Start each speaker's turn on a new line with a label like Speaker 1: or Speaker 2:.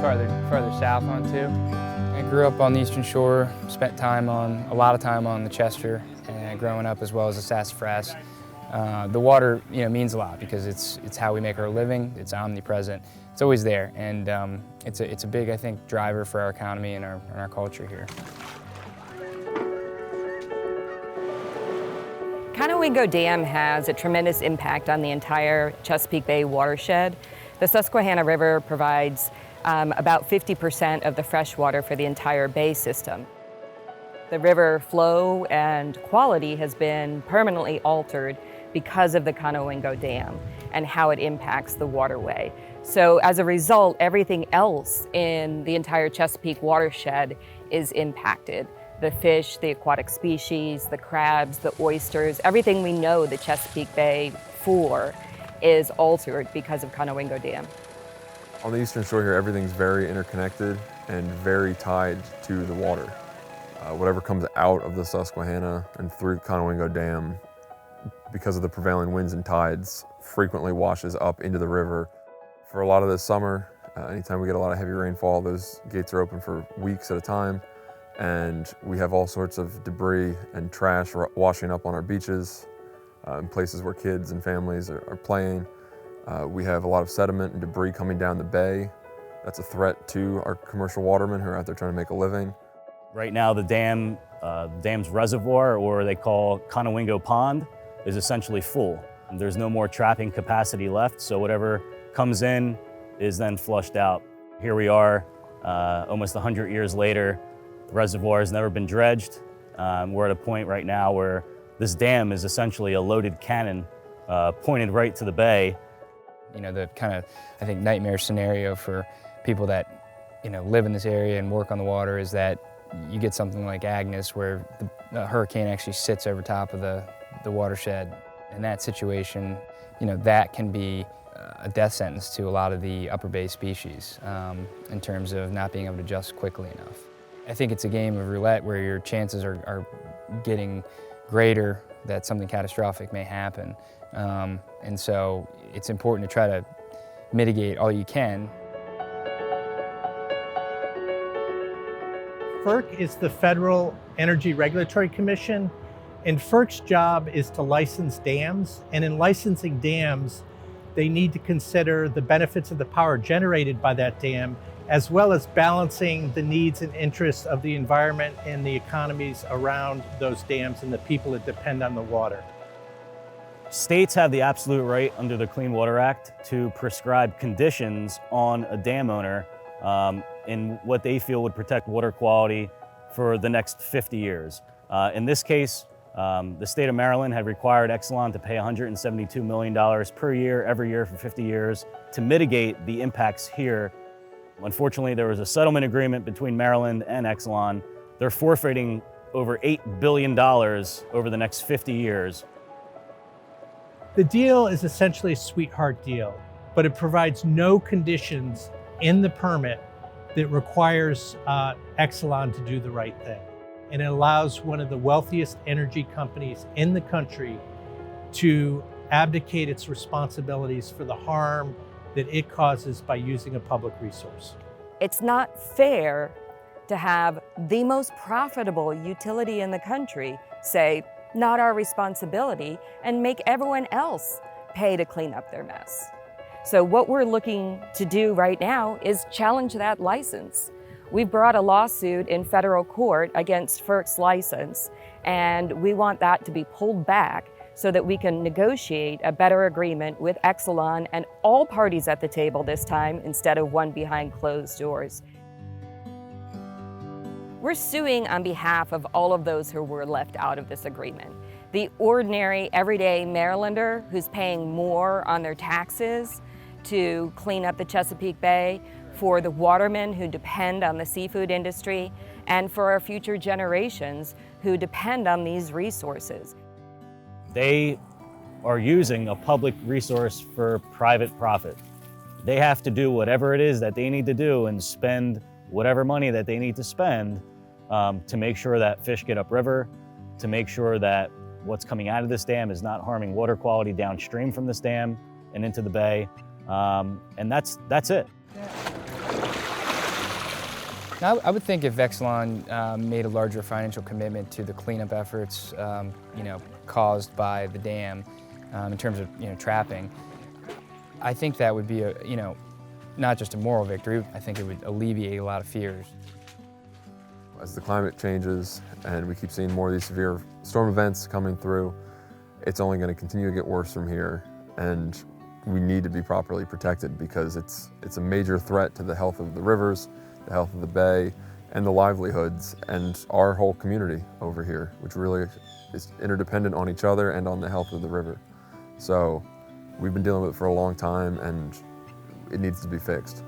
Speaker 1: farther south on too. I grew up on the Eastern Shore, spent a lot of time on the Chester, and growing up as well as the Sassafras. The water, means a lot because it's how we make our living. It's omnipresent. It's always there, and it's a big, I think, driver for our economy and our culture here.
Speaker 2: Conowingo Dam has a tremendous impact on the entire Chesapeake Bay watershed. The Susquehanna River provides about 50% of the fresh water for the entire bay system. The river flow and quality has been permanently altered because of the Conowingo Dam and how it impacts the waterway. So as a result, everything else in the entire Chesapeake watershed is impacted. The fish, the aquatic species, the crabs, the oysters, everything we know the Chesapeake Bay for is altered because of Conowingo Dam.
Speaker 3: On the Eastern Shore here, everything's very interconnected and very tied to the water. Whatever comes out of the Susquehanna and through Conowingo Dam, because of the prevailing winds and tides, frequently washes up into the river. For a lot of this summer, anytime we get a lot of heavy rainfall, those gates are open for weeks at a time, and we have all sorts of debris and trash washing up on our beaches, in places where kids and families are playing. We have a lot of sediment and debris coming down the bay. That's a threat to our commercial watermen who are out there trying to make a living.
Speaker 4: Right now, the dam's reservoir, or they call Conowingo Pond, is essentially full. There's no more trapping capacity left, so whatever comes in is then flushed out. Here we are, almost 100 years later. The reservoir has never been dredged. We're at a point right now where this dam is essentially a loaded cannon pointed right to the bay.
Speaker 1: The kind of, I think, nightmare scenario for people that, live in this area and work on the water is that you get something like Agnes where the hurricane actually sits over top of the watershed. In that situation, that can be a death sentence to a lot of the upper bay species in terms of not being able to adjust quickly enough. I think it's a game of roulette where your chances are getting greater that something catastrophic may happen. And so it's important to try to mitigate all you can.
Speaker 5: FERC is the Federal Energy Regulatory Commission, and FERC's job is to license dams. And in licensing dams, they need to consider the benefits of the power generated by that dam, as well as balancing the needs and interests of the environment and the economies around those dams and the people that depend on the water.
Speaker 4: States have the absolute right under the Clean Water Act to prescribe conditions on a dam owner in what they feel would protect water quality for the next 50 years. In this case, the state of Maryland had required Exelon to pay $172 million per year, every year for 50 years to mitigate the impacts here. Unfortunately, there was a settlement agreement between Maryland and Exelon. They're forfeiting over $8 billion over the next 50 years.
Speaker 5: The deal is essentially a sweetheart deal, but it provides no conditions in the permit that requires Exelon to do the right thing. And it allows one of the wealthiest energy companies in the country to abdicate its responsibilities for the harm that it causes by using a public resource.
Speaker 2: It's not fair to have the most profitable utility in the country say, not our responsibility, and make everyone else pay to clean up their mess. So what we're looking to do right now is challenge that license. We've brought a lawsuit in federal court against FERC's license, and we want that to be pulled back so that we can negotiate a better agreement with Exelon and all parties at the table this time instead of one behind closed doors. We're suing on behalf of all of those who were left out of this agreement. The ordinary, everyday Marylander who's paying more on their taxes to clean up the Chesapeake Bay, for the watermen who depend on the seafood industry, and for our future generations who depend on these resources.
Speaker 4: They are using a public resource for private profit. They have to do whatever it is that they need to do and spend whatever money that they need to spend to make sure that fish get upriver, to make sure that what's coming out of this dam is not harming water quality downstream from this dam and into the bay. And that's it.
Speaker 1: Now, I would think if Exelon made a larger financial commitment to the cleanup efforts, caused by the dam, in terms of trapping, I think that would be not just a moral victory. I think it would alleviate a lot of fears.
Speaker 3: As the climate changes and we keep seeing more of these severe storm events coming through, it's only going to continue to get worse from here, and we need to be properly protected because it's a major threat to the health of the rivers, the health of the bay, and the livelihoods and our whole community over here, which really is interdependent on each other and on the health of the river. So we've been dealing with it for a long time, and it needs to be fixed.